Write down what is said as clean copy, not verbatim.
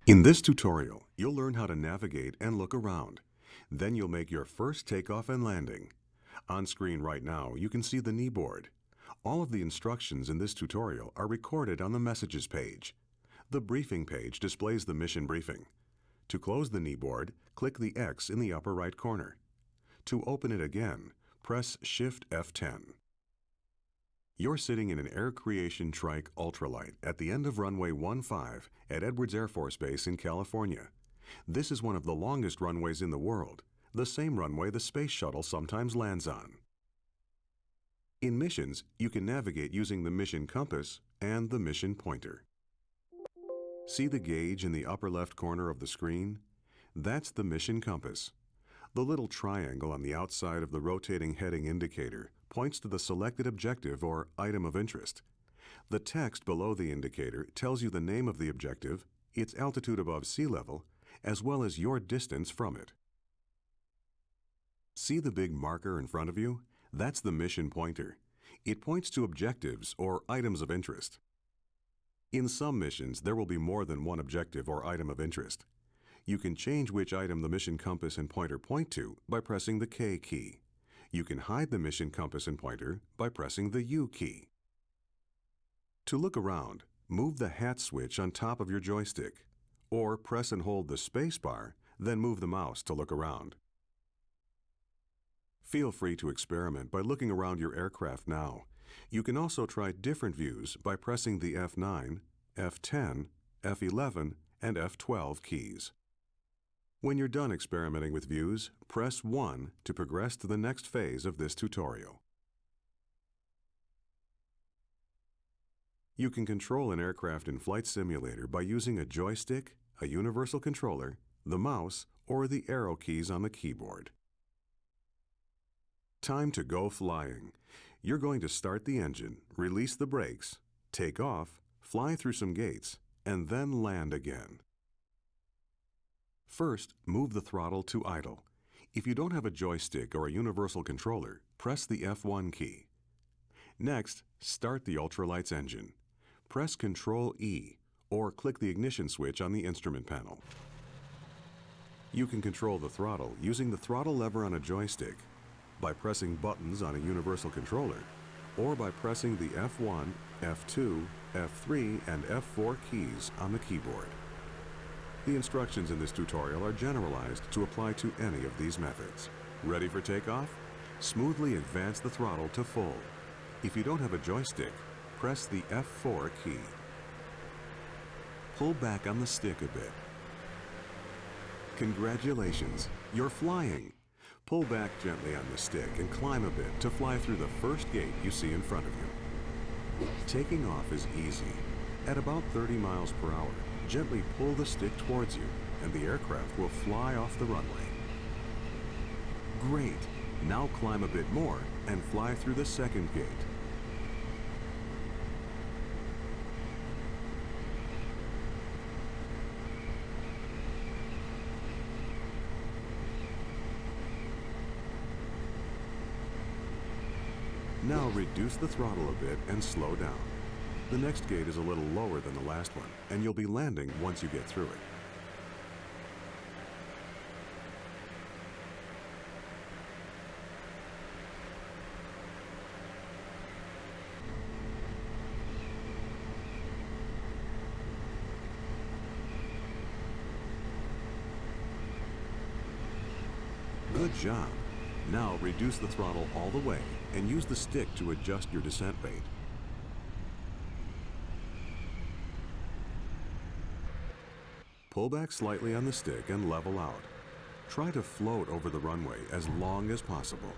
In this tutorial, you'll learn how to navigate and look around. Then you'll make your first takeoff and landing. On screen right now, you can see the kneeboard. All of the instructions in this tutorial are recorded on the Messages page. The Briefing page displays the mission briefing. To close the kneeboard, click the X in the upper right corner. To open it again, press Shift F10. You're sitting in an Air Creation Trike Ultralight at the end of runway 15 at Edwards Air Force Base in California. This is one of the longest runways in the world, the same runway the Space Shuttle sometimes lands on. In missions, you can navigate using the mission compass and the mission pointer. See the gauge in the upper left corner of the screen? That's the mission compass. The little triangle on the outside of the rotating heading indicator points to the selected objective or item of interest. The text below the indicator tells you the name of the objective, its altitude above sea level, as well as your distance from it. See the big marker in front of you? That's the mission pointer. It points to objectives or items of interest. In some missions, there will be more than one objective or item of interest. You can change which item the mission compass and pointer point to by pressing the K key. You can hide the mission compass and pointer by pressing the U key. To look around, move the hat switch on top of your joystick, or press and hold the space bar, then move the mouse to look around. Feel free to experiment by looking around your aircraft now. You can also try different views by pressing the F9, F10, F11, and F12 keys. When you're done experimenting with views, press 1 to progress to the next phase of this tutorial. You can control an aircraft in Flight Simulator by using a joystick, a universal controller, the mouse, or the arrow keys on the keyboard. Time to go flying. You're going to start the engine, release the brakes, take off, fly through some gates, and then land again. First, move the throttle to idle. If you don't have a joystick or a universal controller, press the F1 key. Next, start the ultralight's engine. Press Ctrl E or click the ignition switch on the instrument panel. You can control the throttle using the throttle lever on a joystick, by pressing buttons on a universal controller, or by pressing the F1, F2, F3, and F4 keys on the keyboard. The instructions in this tutorial are generalized to apply to any of these methods. Ready for takeoff? Smoothly advance the throttle to full. If you don't have a joystick, press the F4 key. Pull back on the stick a bit. Congratulations, you're flying! Pull back gently on the stick and climb a bit to fly through the first gate you see in front of you. Taking off is easy. At about 30 miles per hour, gently pull the stick towards you and the aircraft will fly off the runway. Great! Now climb a bit more and fly through the second gate. Now reduce the throttle a bit and slow down. The next gate is a little lower than the last one, and you'll be landing once you get through it. Good job! Now reduce the throttle all the way and use the stick to adjust your descent rate. Pull back slightly on the stick and level out. Try to float over the runway as long as possible.